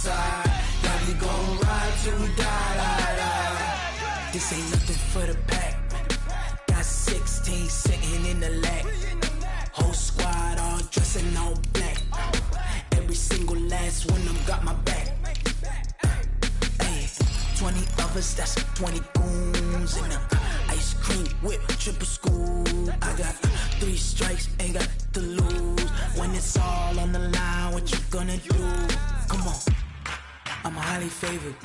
side. Yeah, we gon' ride till we die, die, die. This ain't nothing for the pack. Got 16 sitting in the lag. Whole squad all dressing all black. Every single last one of them got my back. Hey, 20 of us, that's 20 goons in the ice cream whip, triple scoop. I got 3 strikes, ain't got to lose. When it's all on the line, what you gonna do? Come on, I'm highly favored.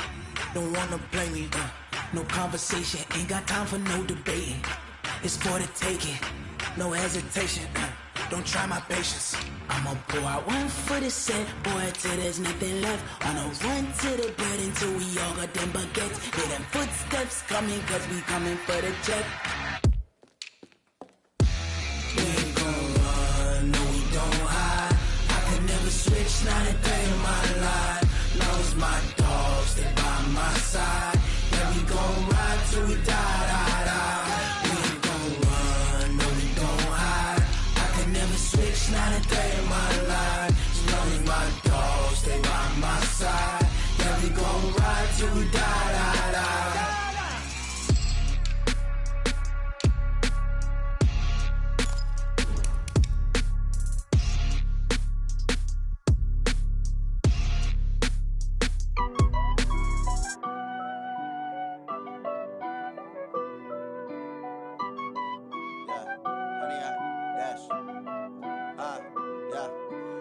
Don't wanna play me, no conversation, ain't got time for no debating. It's for the taking, no hesitation. Don't try my patience. I'ma pull out one for the set, boy, till there's nothing left. I'ma run to the bread until we all got them baguettes. Hear them footsteps coming, cause we coming for the check. We ain't gon' run, no we don't hide. I could never switch, not a day in my life. Long as my dogs, they by my side. Yeah, we gon' ride till we die, die, die. We ain't gon' run, no we don't hide. I could never switch, not a day in my life. As long as my dogs, they by my side. Yeah, we gon' ride till we die, die, die.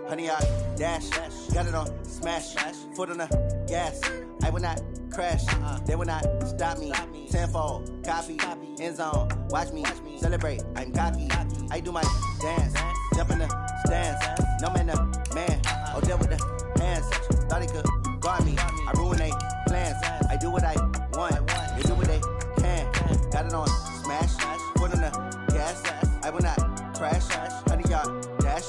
Honey, I dash, got it on smash, foot on the gas. I will not crash, they will not stop me. Tenfold, copy, end zone, watch me celebrate. I'm cocky, I do my dance, jump in the stands. No man, the man, oh, there with the hands. Thought he could guard me, I ruin they plans. I do what I want, they do what they can. Got it on smash, foot on the gas. I will not crash, honey, y'all dash,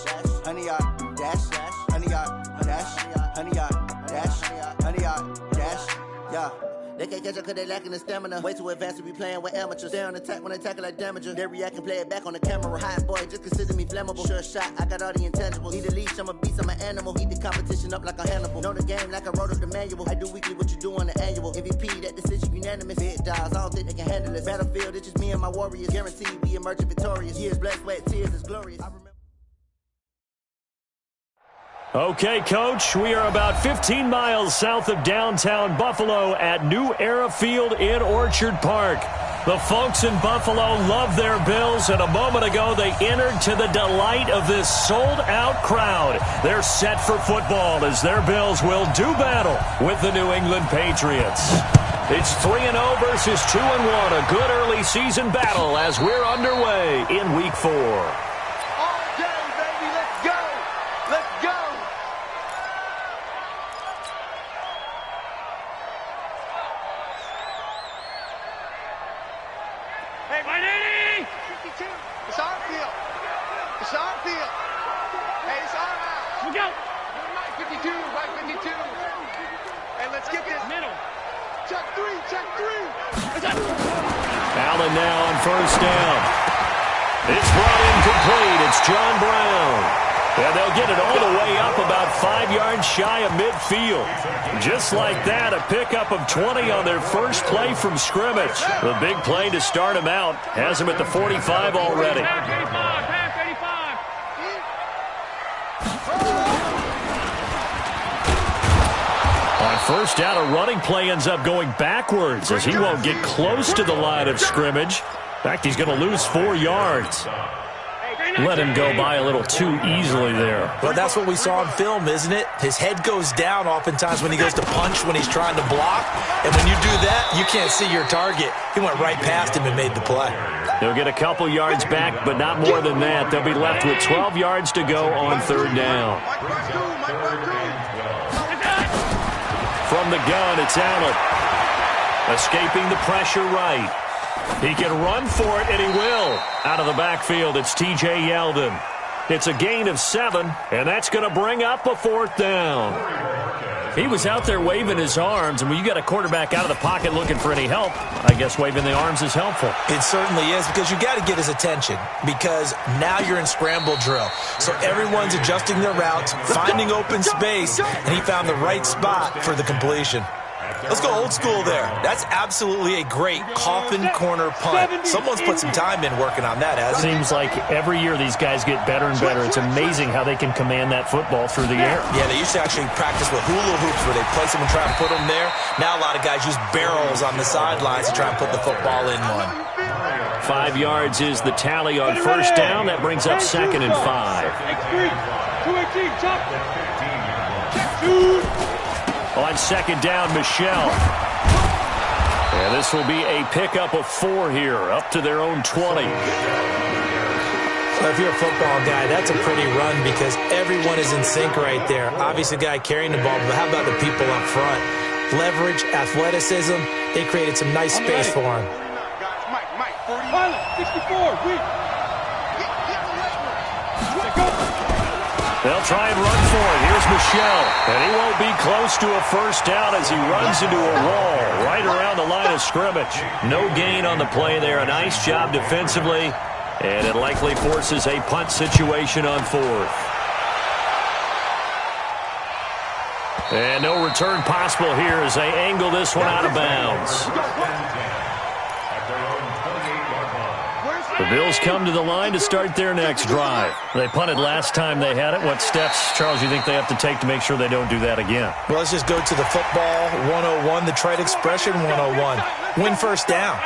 honey, y'all dash, honey, y'all dash, honey, y'all dash, honey, y'all dash, yeah. They can't catch up cause they lacking the stamina. Way too advanced to be playing with amateurs. Stay on attack when they tackle like damager. They react and play it back on the camera. Hot boy, just consider me flammable. Sure shot, I got all the intangibles. Need a leash, I'm a beast, I'm an animal. Heat the competition up like a Hannibal. Know the game like I wrote up the manual. I do weekly what you do on the annual. MVP, that decision unanimous. Big dogs, I don't think they can handle this. Battlefield, it's just me and my warriors. Guaranteed we emerge victorious. Years, blood, sweat, tears, is glorious. Okay, Coach, we are about 15 miles south of downtown Buffalo at New Era Field in Orchard Park. The folks in Buffalo love their Bills, and a moment ago they entered to the delight of this sold-out crowd. They're set for football as their Bills will do battle with the New England Patriots. It's 3-0 versus 2-1, a good early season battle as we're underway in Week 4. Allen now on first down. It's brought incomplete. It's John Brown. And they'll get it all the way up about 5 yards shy of midfield. Just like that, a pickup of 20 on their first play from scrimmage. The big play to start him out has him at the 45 already. On first down, a running play ends up going backwards as he won't get close to the line of scrimmage. In fact, he's going to lose 4 yards. Let him go by a little too easily there. Well, that's what we saw on film, isn't it? His head goes down oftentimes when he goes to punch, when he's trying to block. And when you do that, you can't see your target. He went right past him and made the play. They'll get a couple yards back, but not more than that. They'll be left with 12 yards to go on third down. From the gun, it's Allen. Escaping the pressure right. He can run for it, and he will. Out of the backfield, it's T.J. Yeldon. It's a gain of 7, and that's going to bring up a fourth down. He was out there waving his arms, and when you got a quarterback out of the pocket looking for any help, I guess waving the arms is helpful. It certainly is, because you got to get his attention, because now you're in scramble drill. So everyone's adjusting their routes, finding open space, and he found the right spot for the completion. Let's go old school there. That's absolutely a great coffin corner punt. Someone's put some time in working on that, hasn't it? Seems like every year these guys get better and better. It's amazing how they can command that football through the air. Yeah, they used to actually practice with hula hoops where they place them and try and put them there. Now a lot of guys use barrels on the sidelines to try and put the football in one. 5 yards is the tally on first down. That brings up 2nd and 5. On 2nd down, Michel. And this will be a pickup of 4 here, up to their own 20. So if you're a football guy, that's a pretty run because everyone is in sync right there. Obviously, the guy carrying the ball, but how about the people up front? Leverage, athleticism, they created some nice space for him. Mike, 64, They'll try and run for it. Here's Michel. And he won't be close to a first down as he runs into a wall right around the line of scrimmage. No gain on the play there. A nice job defensively. And it likely forces a punt situation on 4th. And no return possible here as they angle this one out of bounds. The Bills come to the line to start their next drive. They punted last time they had it. What steps, Charles, you think they have to take to make sure they don't do that again? Well, let's just go to the football 101, the trade expression 101. Win first down.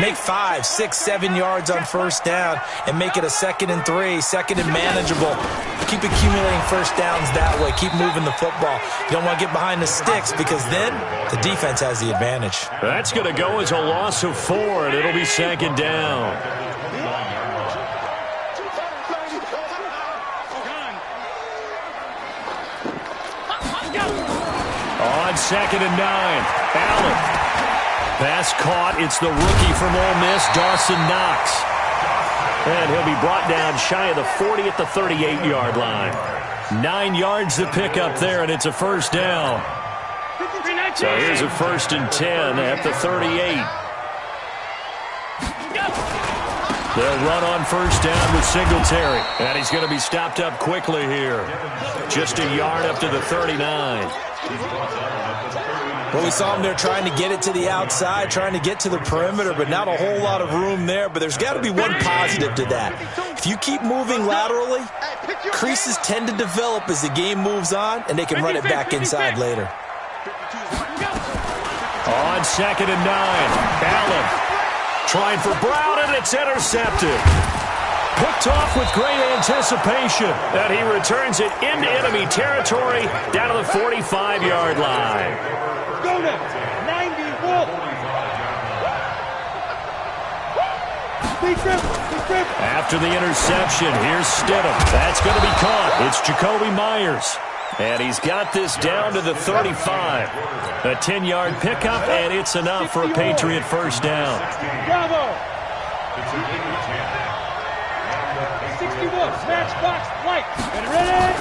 Make 5, 6, 7 yards on first down and make it a 2nd and 3, 2nd and manageable. Keep accumulating first downs that way. Keep moving the football. You don't want to get behind the sticks because then the defense has the advantage. That's going to go as a loss of 4, and it'll be 2nd down. On 2nd and 9, Allen. Pass caught. It's the rookie from Ole Miss, Dawson Knox. And he'll be brought down shy of the 40 at the 38-yard line. 9 yards to pick up there, and it's a first down. So here's a 1st and 10 at the 38. They'll run on first down with Singletary. And he's going to be stopped up quickly here. Just a yard up to the 39. Well, we saw him there trying to get it to the outside, trying to get to the perimeter, but not a whole lot of room there. But there's got to be one positive to that. If you keep moving laterally, creases tend to develop as the game moves on, and they can run it back inside later. On 2nd and 9, Allen trying for Brown, and it's intercepted. Picked off with great anticipation, and he returns it into enemy territory down to the 45-yard line. Go now, 91. After the interception, here's Stidham. That's going to be caught. It's Jacoby Myers. And he's got this down to the 35. A 10-yard pickup, and it's enough for a Patriot first down. Bravo. 61, snatch box, White. Ready?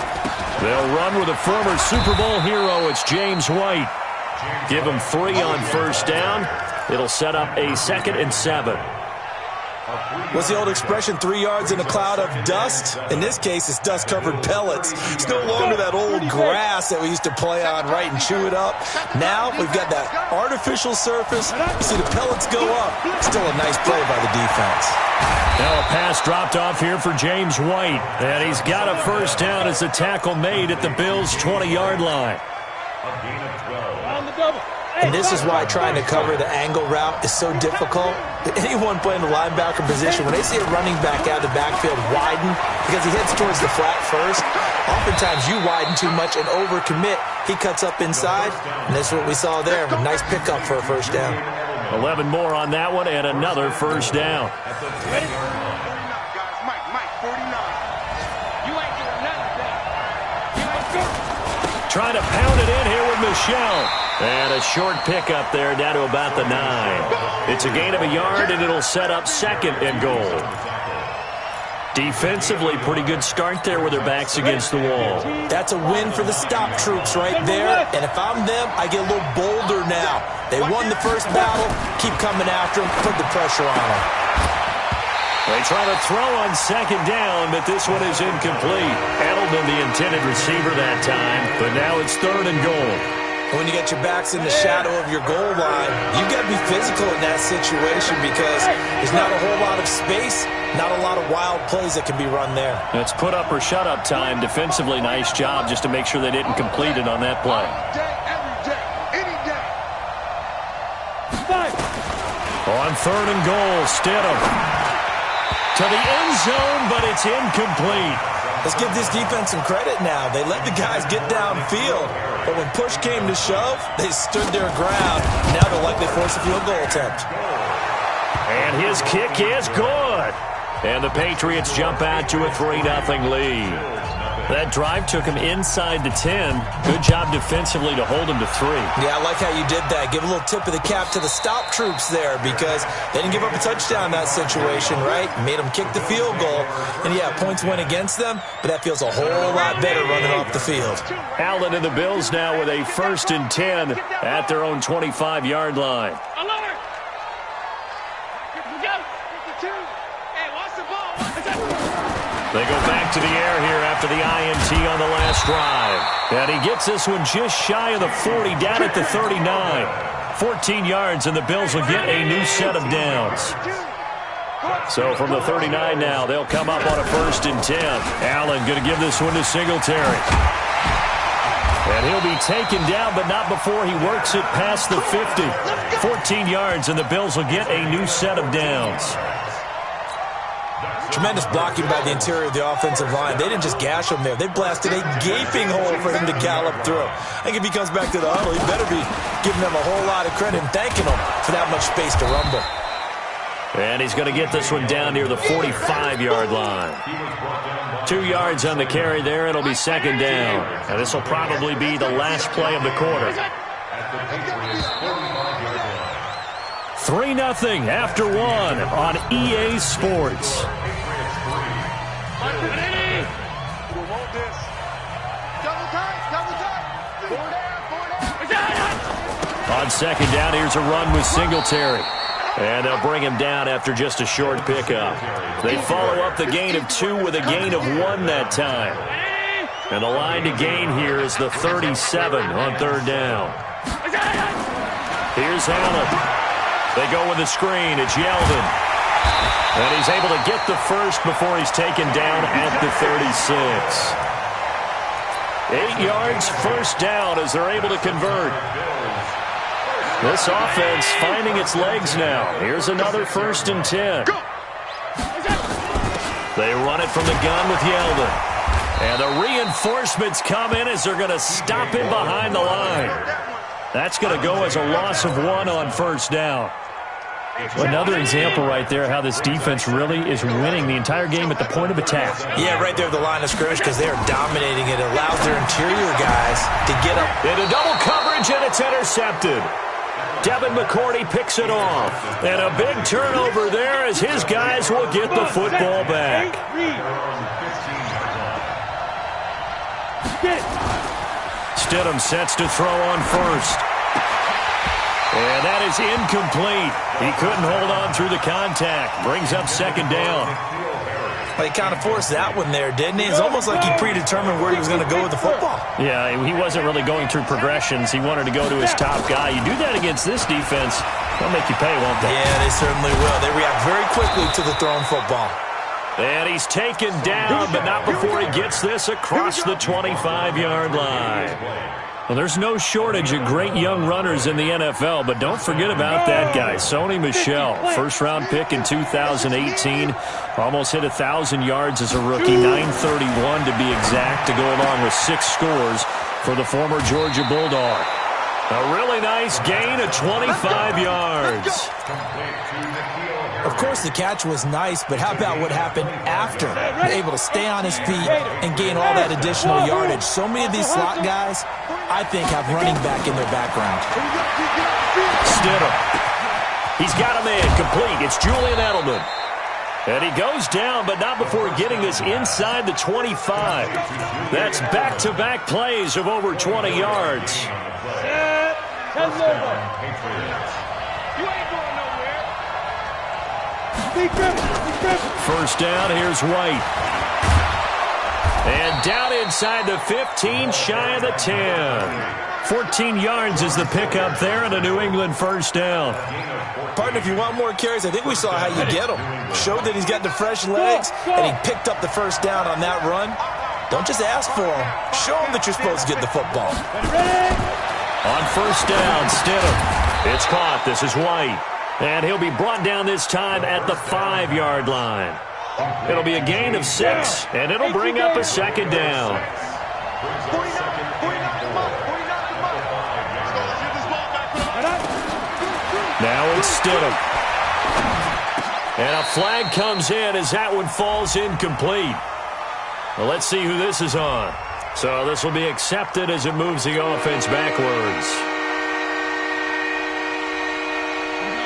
They'll run with a former Super Bowl hero. It's James White. Give him 3 on first down. It'll set up a 2nd and 7. What's the old expression, 3 yards in a cloud of dust? In this case, it's dust-covered pellets. It's no longer that old grass that we used to play on, right, and chew it up. Now we've got that artificial surface. You see the pellets go up. Still a nice play by the defense. Now a pass dropped off here for James White. And he's got a first down as the tackle made at the Bills' 20-yard line. On the double. And this is why trying to cover the angle route is so difficult. Anyone playing the linebacker position, when they see a running back out of the backfield widen because he heads towards the flat first, oftentimes you widen too much and overcommit. He cuts up inside, and that's what we saw there. A nice pickup for a first down. 11 more on that one, and another first down. Ready? Mike, 49. You ain't doing nothing. Trying to pound it in here with Michel. And a short pickup there down to about the 9. It's a gain of a yard, and it'll set up 2nd and goal. Defensively, pretty good start there with their backs against the wall. That's a win for the stop troops right there. And if I'm them, I get a little bolder now. They won the first battle. Keep coming after them. Put the pressure on them. They try to throw on second down, but this one is incomplete. Edelman, the intended receiver that time, but now it's 3rd and goal. When you get your backs in the shadow of your goal line, you've got to be physical in that situation because there's not a whole lot of space, not a lot of wild plays that can be run there. It's put up or shut up time. Defensively, nice job just to make sure they didn't complete it on that play. On 3rd and goal, Stidham to the end zone, but it's incomplete. Let's give this defense some credit now. They let the guys get downfield, but when push came to shove, they stood their ground. Now they'll likely force a field goal attempt. And his kick is good. And the Patriots jump out to a 3-0 lead. That drive took him inside the 10. Good job defensively to hold him to 3. Yeah, I like how you did that. Give a little tip of the cap to the stop troops there because they didn't give up a touchdown in that situation, right? Made them kick the field goal. And, yeah, points went against them, but that feels a whole lot better running off the field. Allen and the Bills now with a 1st and 10 at their own 25-yard line. They go back to the air here after the INT on the last drive. And he gets this one just shy of the 40, down at the 39. 14 yards, and the Bills will get a new set of downs. So from the 39 now, they'll come up on a 1st and 10. Allen going to give this one to Singletary. And he'll be taken down, but not before he works it past the 50. 14 yards, and the Bills will get a new set of downs. Tremendous blocking by the interior of the offensive line. They didn't just gash him there. They blasted a gaping hole for him to gallop through. I think if he comes back to the huddle, he better be giving them a whole lot of credit and thanking them for that much space to rumble. And he's going to get this one down near the 45-yard line. 2 yards on the carry there. It'll be 2nd down. And this will probably be the last play of the quarter. 3-0 after 1 on EA Sports. On 2nd down, here's a run with Singletary. And they'll bring him down after just a short pickup. They follow up the gain of 2 with a gain of 1 that time. And the line to gain here is the 37 on 3rd down. Here's Allen. They go with the screen. It's Yeldon. And he's able to get the first before he's taken down at the 36. 8 yards, 1st down as they're able to convert. This offense finding its legs now. Here's another 1st and 10. They run it from the gun with Yeldon. And the reinforcements come in as they're going to stop him behind the line. That's going to go as a loss of 1 on 1st down. Another example right there how this defense really is winning the entire game at the point of attack. Yeah, right there at the line of scrimmage because they are dominating it. It allows their interior guys to get up. Into double coverage, and it's intercepted. Devin McCourty picks it off. And a big turnover there as his guys will get the football back. Stidham sets to throw on 1st. And that is incomplete. He couldn't hold on through the contact. Brings up 2nd down. Well, he kind of forced that one there, didn't he? It's almost like he predetermined where he was going to go with the football. Yeah, he wasn't really going through progressions. He wanted to go to his top guy. You do that against this defense, they'll make you pay, won't they? Yeah, they certainly will. They react very quickly to the thrown football. And he's taken down, but not before he gets this across the 25-yard line. Well, there's no shortage of great young runners in the NFL, but don't forget about that guy, Sony Michel. First-round pick in 2018. Almost hit 1,000 yards as a rookie, 931 to be exact, to go along with 6 scores for the former Georgia Bulldog. A really nice gain of 25 yards. Of course, the catch was nice, but how about what happened after? Able to stay on his feet and gain all that additional yardage. So many of these slot guys, I think, have running back in their background. Stidham. He's got a man complete. It's Julian Edelman. And he goes down, but not before getting is inside the 25. That's back-to-back plays of over 20 yards. Set. Heads over. You ain't going nowhere. First down, here's White. And down inside the 15, shy of the 10. 14 yards is the pickup there and a New England first down. Partner, if you want more carries, I think we saw how you get him. Showed that he's got the fresh legs, and he picked up the first down on that run. Don't just ask for him. Show him that you're supposed to get the football. On first down, Stidham. It's caught. This is White. And he'll be brought down this time at the 5-yard line. It'll be a gain of 6, and it'll bring up a second down. Now it's Stidham. And a flag comes in as that one falls incomplete. Well, let's see who this is on. So this will be accepted as it moves the offense backwards.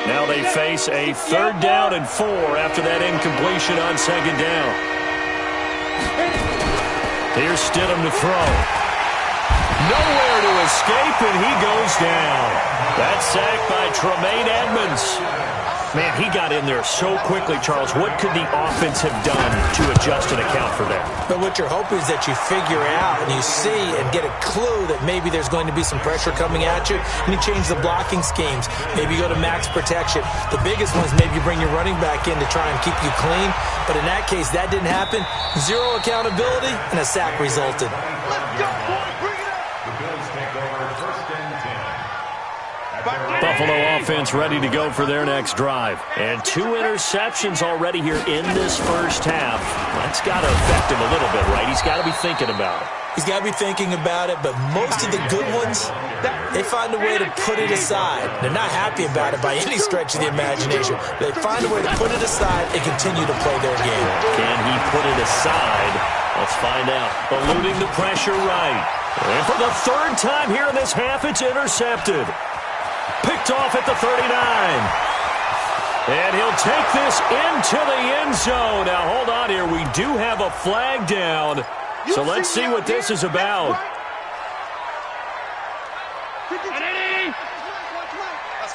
Now they face a 3rd down and 4 after that incompletion on 2nd down. Here's Stidham to throw. Nowhere to escape, and he goes down. That's sacked by Tremaine Edmonds. Man, he got in there so quickly, Charles. What could the offense have done to adjust and account for that? But what you're hoping is that you figure out and you see and get a clue that maybe there's going to be some pressure coming at you, and you change the blocking schemes. Maybe you go to max protection. The biggest one is maybe you bring your running back in to try and keep you clean. But in that case, that didn't happen. 0 accountability, and a sack resulted. Let's go, boy. Bring it up. The Bills take over 1st and 10. Buffalo offense ready to go for their next drive. And 2 interceptions already here in this first half. That's got to affect him a little bit, right? He's got to be thinking about it. He's got to be thinking about it, but most of the good ones, they find a way to put it aside. They're not happy about it by any stretch of the imagination. They find a way to put it aside and continue to play their game. Can he put it aside? Let's find out. Eluding the pressure right. And for the 3rd time here in this half, it's intercepted. Picked off at the 39. And he'll take this into the end zone. Now, hold on here. We do have a flag down. So let's see what this is about. That's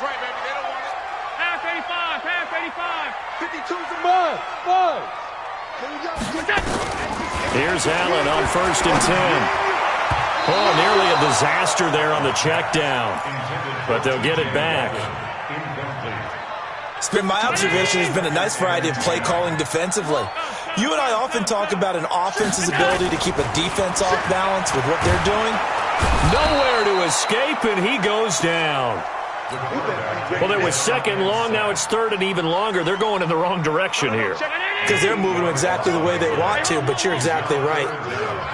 right, baby. They don't want it. Half 85. Half 85. 52's a mud. Here's Allen on 1st and 10. Oh, nearly a disaster there on the check down. But they'll get it back. It's been my observation. There's been a nice variety of play calling defensively. You and I often talk about an offense's ability to keep a defense off balance with what they're doing. Nowhere to escape, and he goes down. Well, it was 2nd long. Now it's 3rd and even longer. They're going in the wrong direction here. Because they're moving exactly the way they want to, but you're exactly right.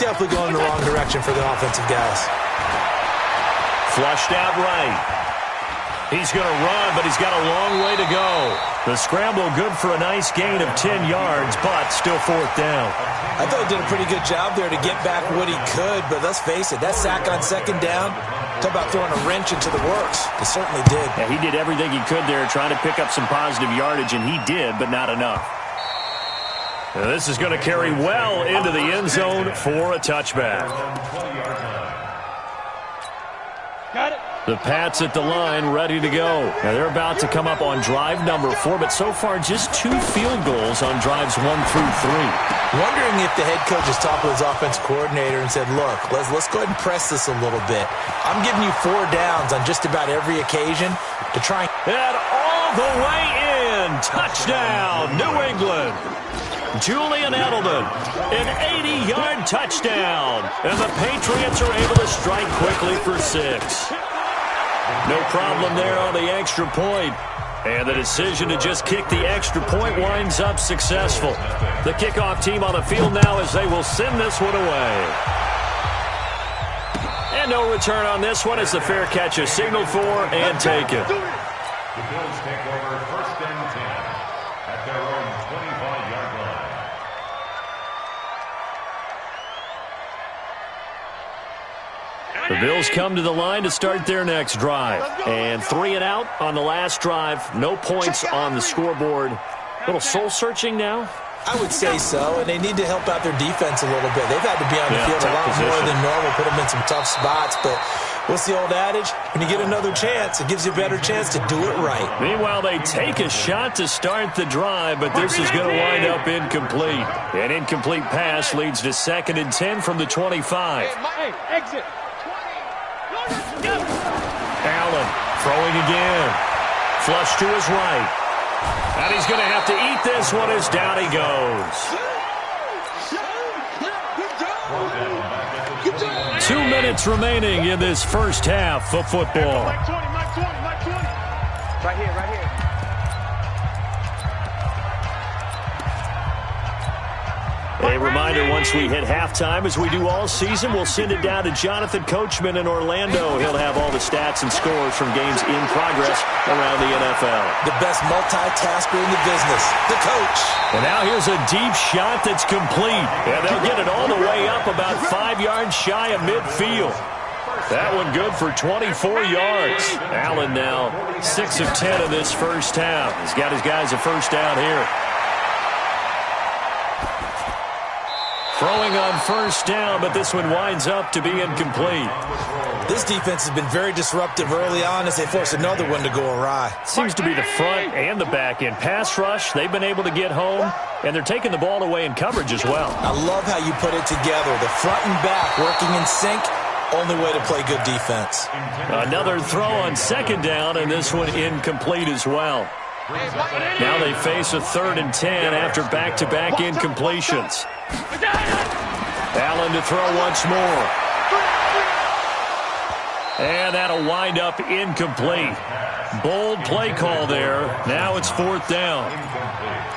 Definitely going in the wrong direction for the offensive guys. Flushed out right. He's going to run, but he's got a long way to go. The scramble good for a nice gain of 10 yards, but still 4th down. I thought he did a pretty good job there to get back what he could, but let's face it, that sack on 2nd down, talk about throwing a wrench into the works. He certainly did. Yeah, he did everything he could there trying to pick up some positive yardage, and he did, but not enough. Now, this is going to carry well into the end zone for a touchback. Got it. The Pats at the line, ready to go. Now, they're about to come up on drive number 4, but so far just 2 field goals on drives 1 through 3. Wondering if the head coach has talked with his offensive coordinator and said, look, let's go ahead and press this a little bit. I'm giving you 4 downs on just about every occasion to try and all the way in. Touchdown, New England. Julian Edelman, an 80-yard touchdown. And the Patriots are able to strike quickly for 6. No problem there on the extra point. And the decision to just kick the extra point winds up successful. The kickoff team on the field now as they will send this one away. And no return on this one as the fair catch is signaled for and taken. The Bills take over 1st and 10 at their own 25-yard line. The Bills come to the line to start their next drive. And 3 and out on the last drive. No points on the scoreboard. A little soul-searching now I would say so, and they need to help out their defense a little bit. They've had to be on the field a lot more than normal, put them in some tough spots. But what's the old adage? When you get another chance, it gives you a better chance to do it right. Meanwhile, they take a shot to start the drive, but this is going to wind up incomplete. An incomplete pass leads to 2nd and 10 from the 25. Hey, exit. Allen throwing again. Flush to his right. And he's going to have to eat this one as down he goes. 2 minutes remaining in this first half of football. Mike 20. Right here. A reminder, once we hit halftime, as we do all season, we'll send it down to Jonathan Coachman in Orlando. He'll have all the stats and scores from games in progress around the NFL. The best multitasker in the business, the coach. And now here's a deep shot that's complete. And they'll get it all the way up about 5 yards shy of midfield. That one good for 24 yards. Allen now 6 of 10 in this first half. He's got his guys a first down here. Throwing on first down, but this one winds up to be incomplete. This defense has been very disruptive early on as they force another one to go awry. Seems to be the front and the back end. Pass rush, they've been able to get home, and they're taking the ball away in coverage as well. I love how you put it together. The front and back working in sync. Only way to play good defense. Another throw on 2nd down, and this one incomplete as well. Now they face a 3rd and 10 after back-to-back incompletions. Allen to throw once more. And that'll wind up incomplete. Bold play call there. Now it's 4th down.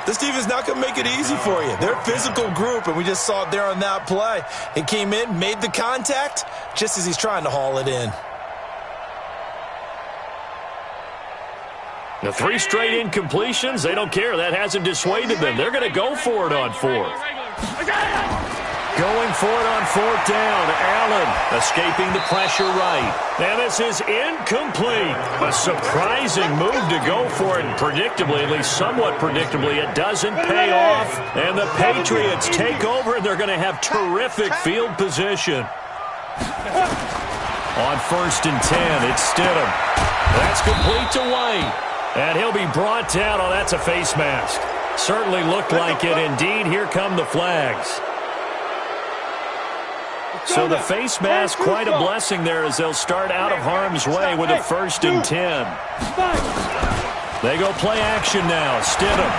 This defense not going to make it easy for you. They're a physical group, and we just saw it there on that play. He came in, made the contact, just as he's trying to haul it in. The 3 straight incompletions, they don't care. That hasn't dissuaded them. They're going to go for it on 4th. Going for it on 4th down. Allen escaping the pressure right. And this is incomplete. A surprising move to go for it. And predictably, at least somewhat predictably, it doesn't pay off. And the Patriots take over, and they're going to have terrific field position. On 1st and 10, it's Stidham. That's complete to White. And he'll be brought down. Oh, that's a face mask. Certainly looked like it. Indeed, here come the flags. So the face mask, quite a blessing there as they'll start out of harm's way with a 1st and 10. They go play action now. Stidham.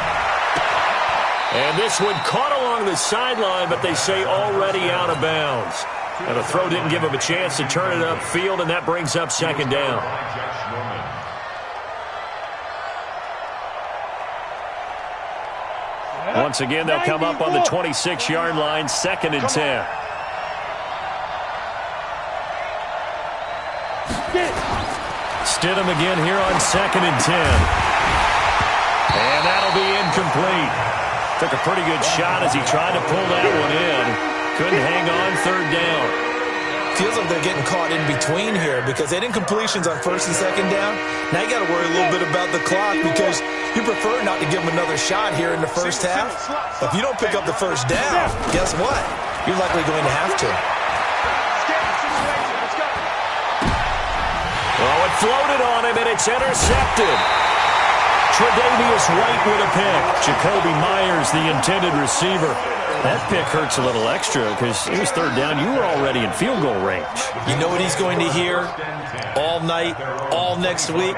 And this one caught along the sideline, but they say already out of bounds. And the throw didn't give him a chance to turn it upfield, and that brings up 2nd down. Once again, they'll come up on the 26-yard line, 2nd and 10. Stidham again here on 2nd and 10. And that'll be incomplete. Took a pretty good shot as he tried to pull that one in. Couldn't hang on 3rd down. Feels like they're getting caught in between here because they had incompletions on 1st and 2nd down. Now you got to worry a little bit about the clock because you prefer not to give them another shot here in the first half. But if you don't pick up the 1st down, guess what? You're likely going to have to. Oh, it floated on him, and it's intercepted. Tre'Davious White with a pick. Jakobi Meyers, the intended receiver. That pick hurts a little extra because it was 3rd down. You were already in field goal range. You know what he's going to hear all night, all next week?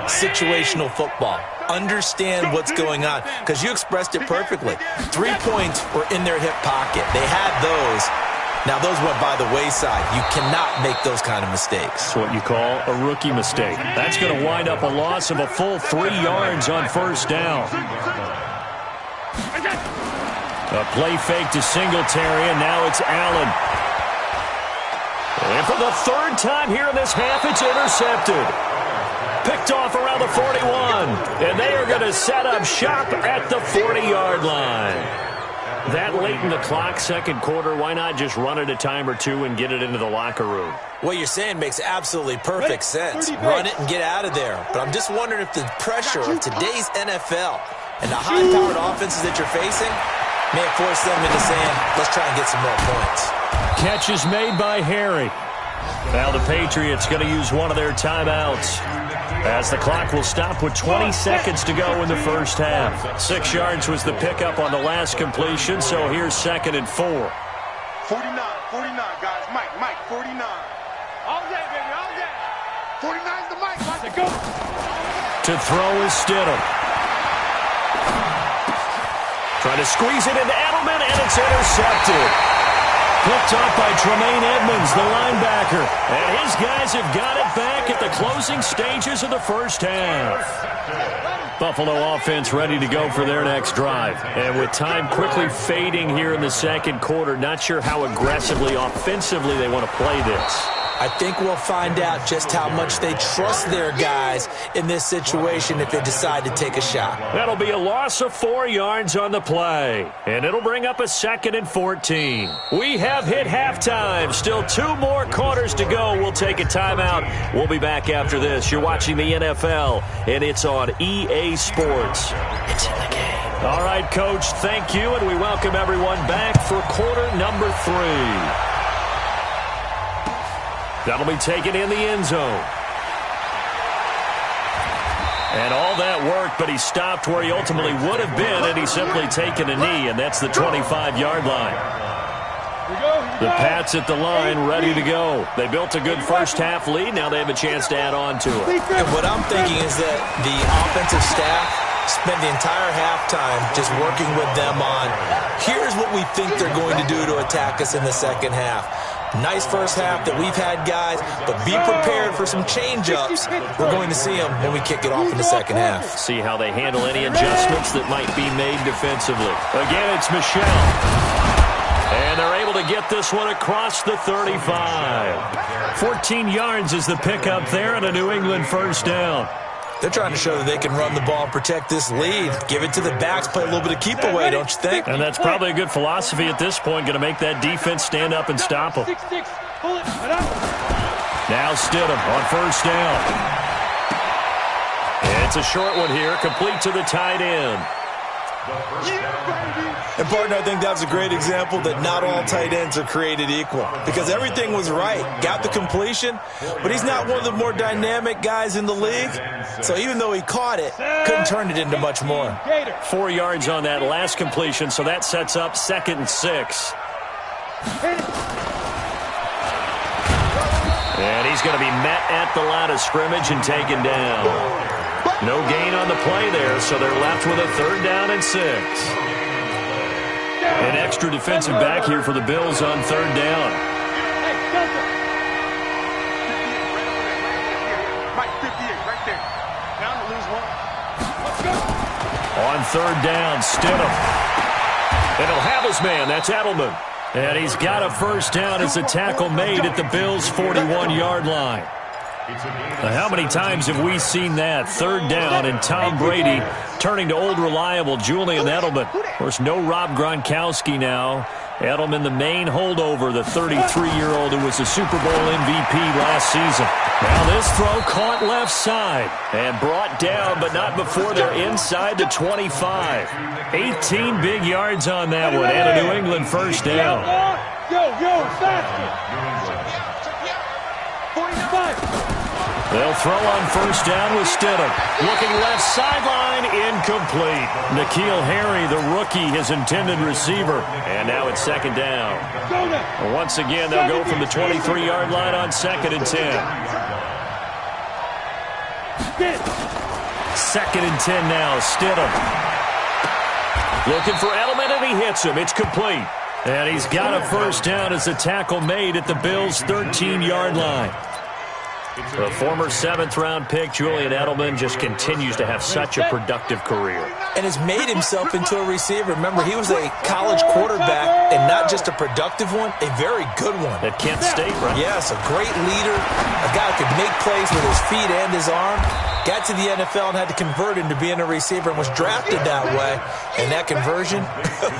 Situational football. Understand what's going on because you expressed it perfectly. 3 points were in their hip pocket. They had those. Now, those went by the wayside. You cannot make those kind of mistakes. That's what you call a rookie mistake. That's going to wind up a loss of a full 3 yards on 1st down. A play fake to Singletary, and now it's Allen. And for the 3rd time here in this half, it's intercepted. Picked off around the 41, and they are going to set up shop at the 40-yard line. That late in the clock, 2nd quarter, why not just run it a time or two and get it into the locker room? What you're saying makes absolutely perfect sense. Run it and get out of there. But I'm just wondering if the pressure of today's NFL and the high-powered offenses that you're facing May have forced them into saying, let's try and get some more points. Catch is made by Harry. Now the Patriots going to use one of their timeouts, as the clock will stop with 20 seconds to go in the first half. 6 yards was the pickup on the last completion, so here's 2nd and 4. 49, guys. Mike, 49. All day, baby, all day. 49's the Mike. Watch it go. To throw is Stidham. Trying to squeeze it into Edelman, and it's intercepted. Picked up by Tremaine Edmonds, the linebacker. And his guys have got it back at the closing stages of the first half. Buffalo offense ready to go for their next drive. And with time quickly fading here in the second quarter, not sure how aggressively, offensively they want to play this. I think we'll find out just how much they trust their guys in this situation if they decide to take a shot. That'll be a loss of 4 yards on the play, and it'll bring up a 2nd and 14. We have hit halftime. Still 2 more quarters to go. We'll take a timeout. We'll be back after this. You're watching the NFL, and it's on EA Sports. It's in the game. All right, Coach, thank you, and we welcome everyone back for quarter number 3. That'll be taken in the end zone. And all that work, but he stopped where he ultimately would have been, and he's simply taken a knee, and that's the 25-yard line. The Pats at the line, ready to go. They built a good first-half lead. Now they have a chance to add on to it. And what I'm thinking is that the offensive staff spent the entire halftime just working with them on, here's what we think they're going to do to attack us in the second half. Nice first half that we've had, guys, but be prepared for some change-ups. We're going to see them when we kick it off in the second half. See how they handle any adjustments that might be made defensively. Again, it's Michel. And they're able to get this one across the 35. 14 yards is the pickup there and a New England first down. They're trying to show that they can run the ball and protect this lead. Give it to the backs, play a little bit of keep away, don't you think? And that's probably a good philosophy at this point, going to make that defense stand up and stop them. Now Stidham on first down. It's a short one here, complete to the tight end. And, partner, I think that's a great example that not all tight ends are created equal, because everything was right. Got the completion, but he's not one of the more dynamic guys in the league. So even though he caught it, couldn't turn it into much more. 4 yards on that last completion, so that sets up 2nd and 6. And he's going to be met at the line of scrimmage and taken down. No gain on the play there, so they're left with a 3rd down and 6. An extra defensive back here for the Bills on 3rd down. On 3rd down, Stidham. And he'll have his man. That's Edelman. And he's got a first down as a tackle made at the Bills' 41-yard line. How many times have we seen that? 3rd down and Tom Brady turning to old reliable Julian Edelman. Of course, no Rob Gronkowski now. Edelman, the main holdover, the 33-year-old who was the Super Bowl MVP last season. Now this throw caught left side and brought down, but not before they're inside the 25. 18 big yards on that one and a New England first down. Faster. 45. They'll throw on first down with Stidham. Looking left sideline, incomplete. N'Keal Harry, the rookie, his intended receiver. And now it's 2nd down. Once again, they'll go from the 23-yard line on 2nd and 10. 2nd and 10 now, Stidham. Looking for Edelman, and he hits him. It's complete. And he's got a first down as a tackle made at the Bills' 13-yard line. The former 7th-round pick, Julian Edelman, just continues to have such a productive career. And has made himself into a receiver. Remember, he was a college quarterback, and not just a productive one, a very good one. At Kent State, right? Yes, a great leader, a guy who could make plays with his feet and his arm. Got to the NFL and had to convert into being a receiver and was drafted that way. And that conversion,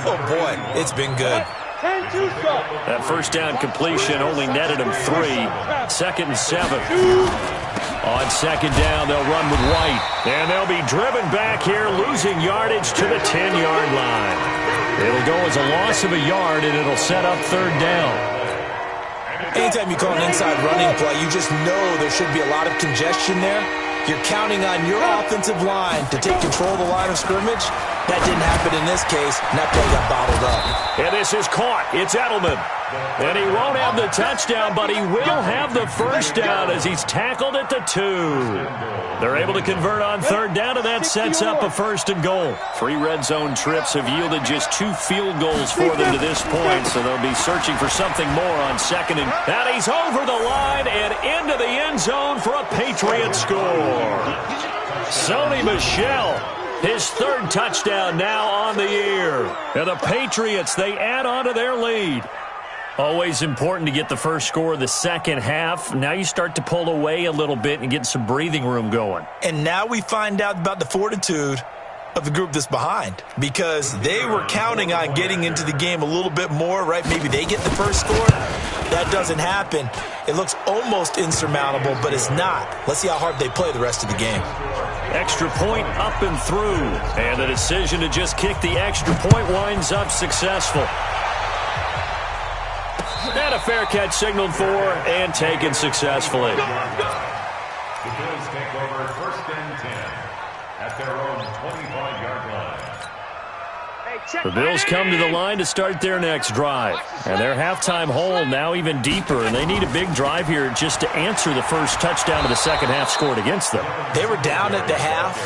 oh boy, it's been good. That first down completion only netted him 3. 2nd and 7. On 2nd down, they'll run with White. And they'll be driven back here, losing yardage to the 10-yard line. It'll go as a loss of a yard, and it'll set up third down. Anytime you call an inside running play, you just know there should be a lot of congestion there. You're counting on your offensive line to take control of the line of scrimmage. That didn't happen in this case, and that play got bottled up. And this is caught. It's Edelman. And he won't have the touchdown, but he will have the first down as he's tackled at the 2. They're able to convert on third down, and that sets up a 1st and goal. 3 red zone trips have yielded just 2 field goals for them to this point, so they'll be searching for something more on 2nd. And he's over the line and into the end zone for a Patriot score. Sony Michel, his 3rd touchdown now on the year. And the Patriots, they add on to their lead. Always important to get the first score of the second half. Now you start to pull away a little bit and get some breathing room going. And now we find out about the fortitude of the group that's behind, because they were counting on getting into the game a little bit more, right? Maybe they get the first score. That doesn't happen. It looks almost insurmountable, but it's not. Let's see how hard they play the rest of the game. Extra point up and through. And the decision to just kick the extra point winds up successful. And a fair catch signaled for and taken successfully. The Bills take over 1st and 10 at their own 25-yard line. The Bills come to the line to start their next drive. And their halftime hole now even deeper, and they need a big drive here just to answer the first touchdown of the second half scored against them. They were down at the half.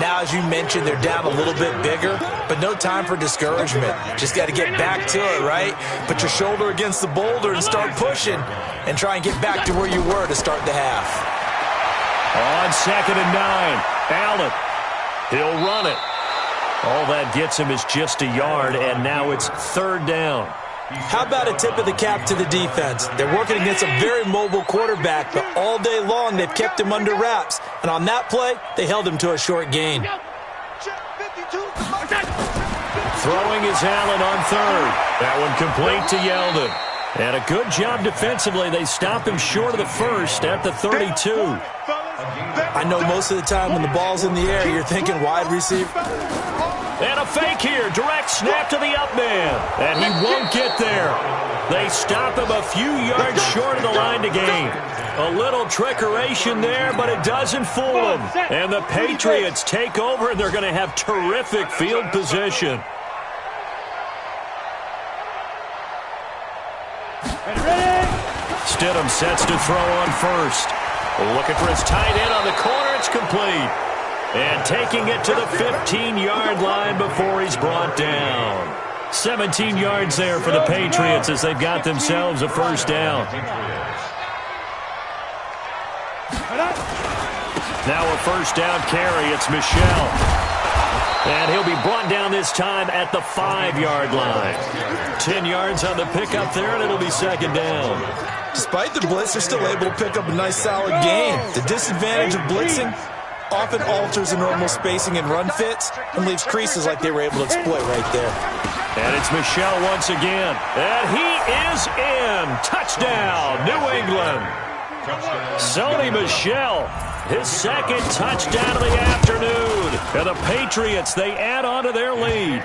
Now, as you mentioned, they're down a little bit bigger, but no time for discouragement. Just got to get back to it, right? Put your shoulder against the boulder and start pushing and try and get back to where you were to start the half. On 2nd and 9, Allen. He'll run it. All that gets him is just a yard, and now it's 3rd down. How about a tip of the cap to the defense? They're working against a very mobile quarterback, but all day long they've kept him under wraps. And on that play, they held him to a short gain. Throwing is Allen on 3rd. That one complete to Yeldon. And a good job defensively. They stop him short of the first at the 32. I know most of the time when the ball's in the air, you're thinking wide receiver. And a fake here. Direct snap to the up man. And he won't get there. They stop him a few yards short of the line to gain. A little trickeration there, but it doesn't fool them. And the Patriots take over, and they're going to have terrific field position. Stidham sets to throw on 1st. Looking for his tight end on the corner. It's complete. And taking it to the 15-yard line before he's brought down. 17 yards there for the Patriots as they've got themselves a 1st down. Now a 1st down carry. It's Michel. And he'll be brought down this time at the 5-yard line. 10 yards on the pickup there, and it'll be 2nd down. Despite the blitz, they're still able to pick up a nice, solid gain. The disadvantage of blitzing often alters the normal spacing and run fits and leaves creases like they were able to exploit right there. And it's Michel once again. And he is in. Touchdown, New England. Sony Michel, his 2nd touchdown of the afternoon. And the Patriots, they add on to their lead.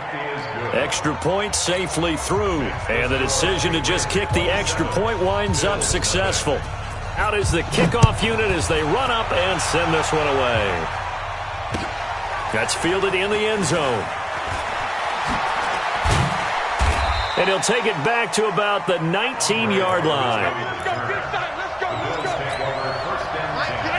Extra point safely through. And the decision to just kick the extra point winds up successful. Out is the kickoff unit as they run up and send this one away. That's fielded in the end zone. And he'll take it back to about the 19-yard line.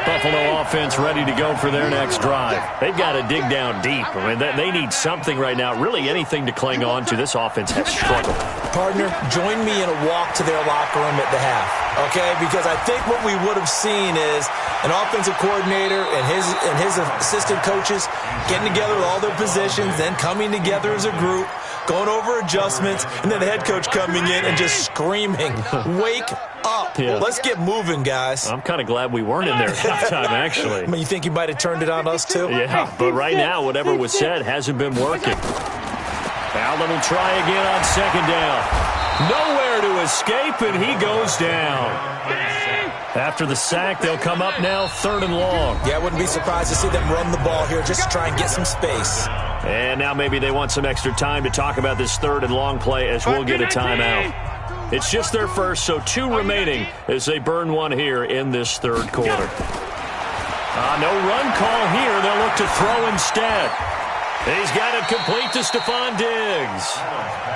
Buffalo offense ready to go for their next drive. They've got to dig down deep. I mean, they need something right now, really anything to cling on to. This offense has struggled. Partner, join me in a walk to their locker room at the half, okay? Because I think what we would have seen is an offensive coordinator and his assistant coaches getting together with all their positions, then coming together as a group, going over adjustments, and then the head coach coming in and just screaming, wake up. Yeah. Let's get moving, guys. I'm kind of glad we weren't in there at halftime, actually. I mean, you think he might have turned it on us, too? Yeah, but right now, whatever was said hasn't been working. Allen will try again on 2nd down. Nowhere to escape, and he goes down. After the sack, they'll come up now 3rd and long. Yeah, I wouldn't be surprised to see them run the ball here just to try and get some space. And now maybe they want some extra time to talk about this 3rd and long play as we'll get a timeout. It's just their first, so 2 remaining as they burn one here in this 3rd quarter. No run call here. They'll look to throw instead. He's got it complete to Stephon Diggs.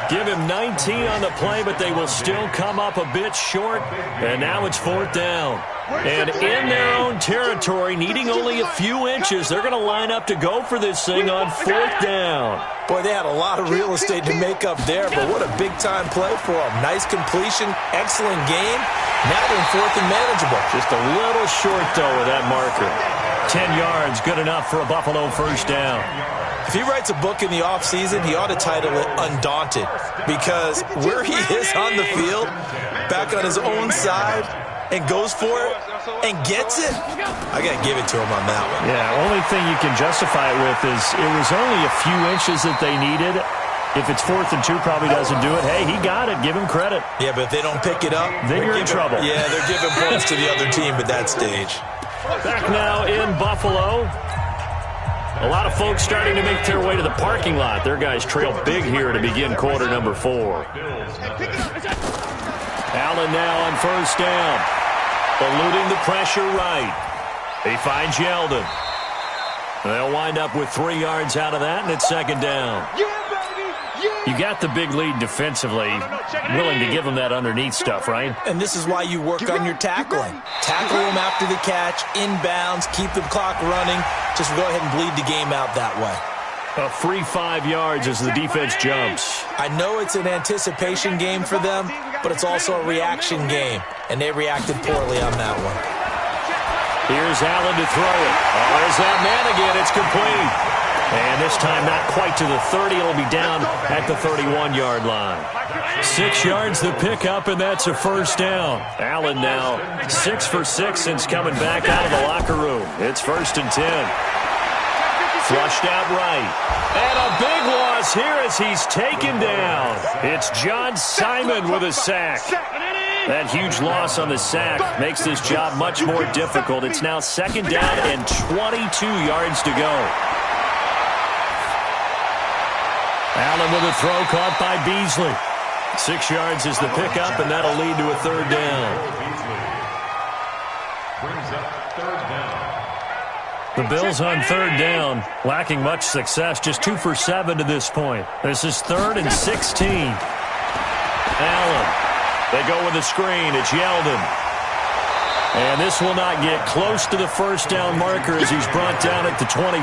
Give him 19 on the play, but they will still come up a bit short. And now it's 4th down. And in their own territory, needing only a few inches, they're going to line up to go for this thing on 4th down. Boy, they had a lot of real estate to make up there, but what a big-time play for them. Nice completion, excellent game. Now they're in 4th and manageable. Just a little short, though, with that marker. 10 yards, good enough for a Buffalo first down. If he writes a book in the offseason, he ought to title it Undaunted, because where he is on the field, back on his own side, and goes for it and gets it, I got to give it to him on that one. Yeah, only thing you can justify it with is it was only a few inches that they needed. If it's 4th and 2, probably doesn't do it. Hey, he got it. Give him credit. Yeah, but if they don't pick it up, then you're in trouble. Yeah, they're giving points to the other team at that stage. Back now in Buffalo. A lot of folks starting to make their way to the parking lot. Their guys trail big here to begin quarter number 4. Allen now on first down. Eluding the pressure right. He finds Yeldon. They'll wind up with 3 yards out of that, and it's 2nd down. You got the big lead defensively, willing to give them that underneath stuff, right? And this is why you work on your tackling. Tackle them after the catch, inbounds, keep the clock running. Just go ahead and bleed the game out that way. A free 5 yards as the defense jumps. I know it's an anticipation game for them, but it's also a reaction game, and they reacted poorly on that one. Here's Allen to throw it. Oh, there's that man again. It's complete. And this time not quite to the 30. It'll be down at the 31-yard line. 6 yards the pickup, and that's a first down. Allen now 6 for 6 since coming back out of the locker room. It's 1st and 10. Flushed out right. And a big loss here as he's taken down. It's John Simon with a sack. That huge loss on the sack makes this job much more difficult. It's now 2nd down and 22 yards to go. Allen with a throw caught by Beasley. 6 yards is the pickup, and that'll lead to a 3rd down. Brings up 3rd down. The Bills on 3rd down, lacking much success, just 2 for 7 to this point. This is 3rd and 16. Allen, they go with a screen. It's Yeldon. And this will not get close to the first down marker as he's brought down at the 26.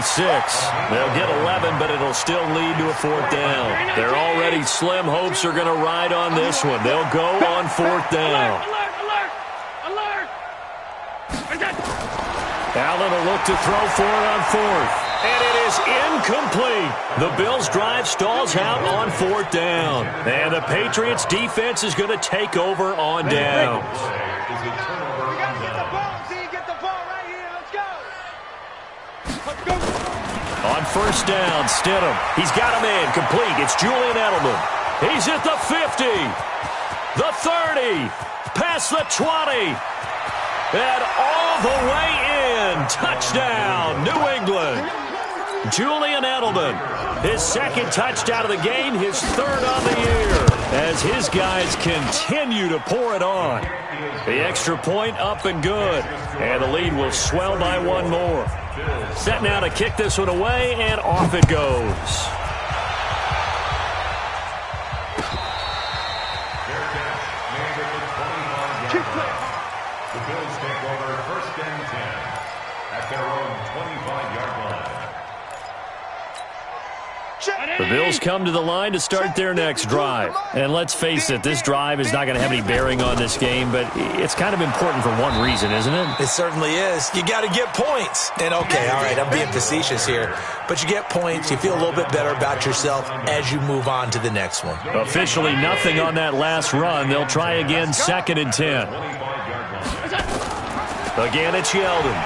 They'll get 11, but it'll still lead to a 4th down. Their already slim hopes are going to ride on this one. They'll go on 4th down. Allen will look to throw for it on 4th. And it is incomplete. The Bills' drive stalls out on 4th down. And the Patriots' defense is going to take over on downs. On first down, Stidham. He's got a man complete. It's Julian Edelman. He's at the 50, the 30, past the 20, and all the way in. Touchdown, New England. Julian Edelman, his 2nd touchdown of the game, his 3rd on the year, as his guys continue to pour it on. The extra point up and good, and the lead will swell by 1 more. Set now to kick this one away, and off it goes. The Bills take over 1st and 10 at their own 25-yard line. The Bills come to the line to start their next drive. And let's face it, this drive is not going to have any bearing on this game, but it's kind of important for one reason, isn't it? It certainly is. You got to get points. And okay, all right, I'm being facetious here, but you get points, you feel a little bit better about yourself as you move on to the next one. Officially nothing on that last run. They'll try again, 2nd and 10. Again, it's Yeldon.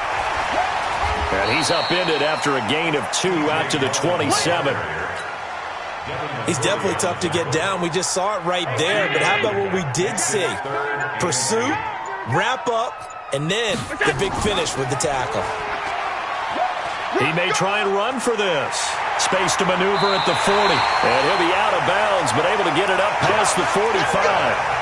And he's upended after a gain of 2 out to the 27. He's definitely tough to get down. We just saw it right there. But how about what we did see? Pursuit, wrap up, and then the big finish with the tackle. He may try and run for this. Space to maneuver at the 40. And he'll be out of bounds, but able to get it up past the 45.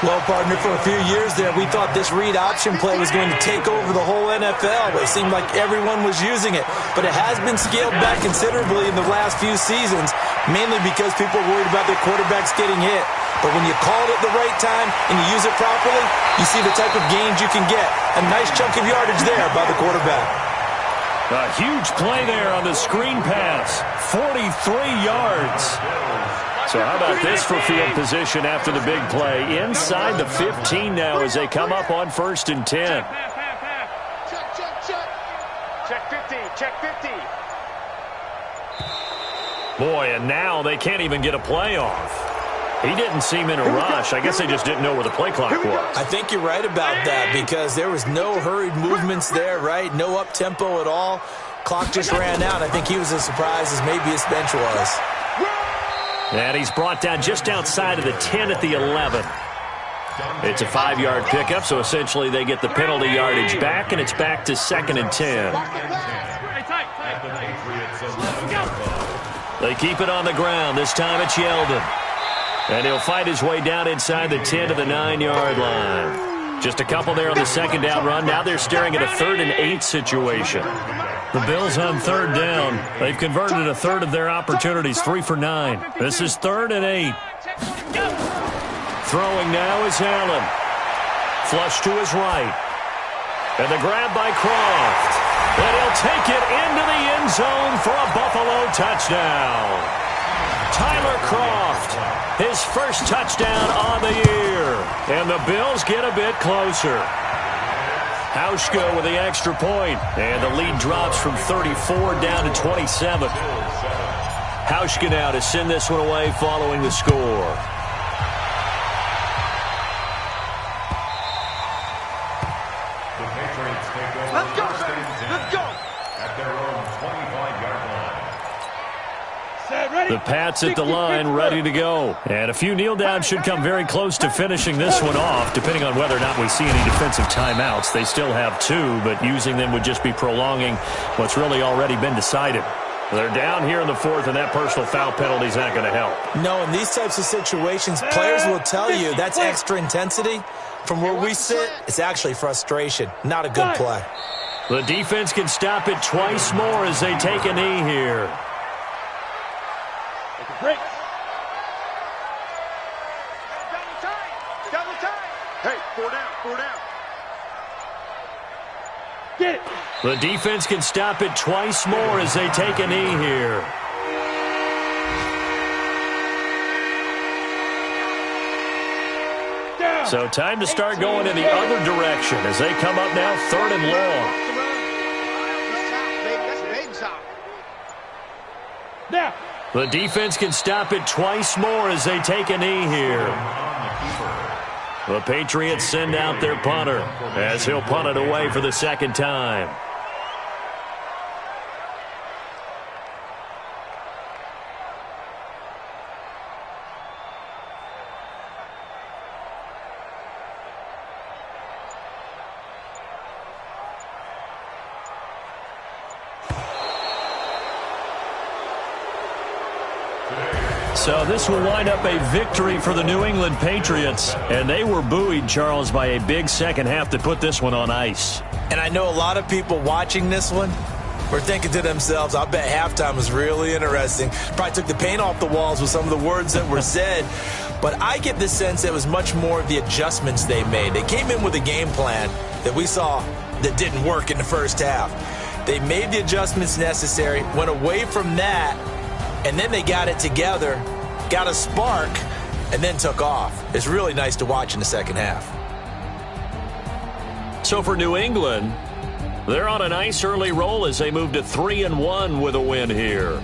Well, partner, for a few years there, we thought this read option play was going to take over the whole NFL. It seemed like everyone was using it. But it has been scaled back considerably in the last few seasons, mainly because people are worried about their quarterbacks getting hit. But when you call it at the right time and you use it properly, you see the type of gains you can get. A nice chunk of yardage there by the quarterback. A huge play there on the screen pass. 43 yards. So how about this for field position after the big play? Inside the 15 now as they come up on 1st and 10. Check 50, check 50. Boy, and now they can't even get a play off. He didn't seem in a rush. I guess they just didn't know where the play clock was. I think you're right about that because there was no hurried movements there, right? No up-tempo at all. Clock just ran out. I think he was as surprised as maybe his bench was. And he's brought down just outside of the 10 at the 11. It's a 5-yard pickup, so essentially they get the penalty yardage back, and it's back to 2nd and 10. They keep it on the ground. This time it's Yeldon. And he'll fight his way down inside the 10 to the 9-yard line. Just a couple there on the second down run. Now they're staring at a 3rd and 8 situation. The Bills on 3rd down. They've converted a third of their opportunities, 3 for 9. This is 3rd and 8. Throwing now is Allen. Flush to his right. And the grab by Croft. And he'll take it into the end zone for a Buffalo touchdown. Tyler Croft, his first touchdown on the year. And the Bills get a bit closer. Hauschka with the extra point. And the lead drops from 34 down to 27. Hauschka now to send this one away following the score. Let's go, let's go. At their own 25-yard line. The Pats at the line, ready to go. And a few kneel downs should come very close to finishing this one off, depending on whether or not we see any defensive timeouts. They still have 2, but using them would just be prolonging what's really already been decided. They're down here in the 4th, and that personal foul penalty is not going to help. No, in these types of situations, players will tell you that's extra intensity. From where we sit, it's actually frustration, not a good play. The defense can stop it twice more as they take a knee here. Break. Double time. Double time. Hey, 4 down, 4 down. Get it. The defense can stop it twice more as they take a knee here. Down. So time to start going in the other direction as they come up now 3rd and long. That's big shot. Now. The defense can stop it twice more as they take a knee here. The Patriots send out their punter as he'll punt it away for the 2nd time. So this will wind up a victory for the New England Patriots. And they were buoyed, Charles, by a big second half to put this one on ice. And I know a lot of people watching this one were thinking to themselves, I bet halftime was really interesting. Probably took the paint off the walls with some of the words that were said. But I get the sense it was much more of the adjustments they made. They came in with a game plan that we saw that didn't work in the first half. They made the adjustments necessary, went away from that, and then they got it together, got a spark, and then took off. It's really nice to watch in the second half. So for New England, they're on a nice early roll as they move to 3-1 with a win here.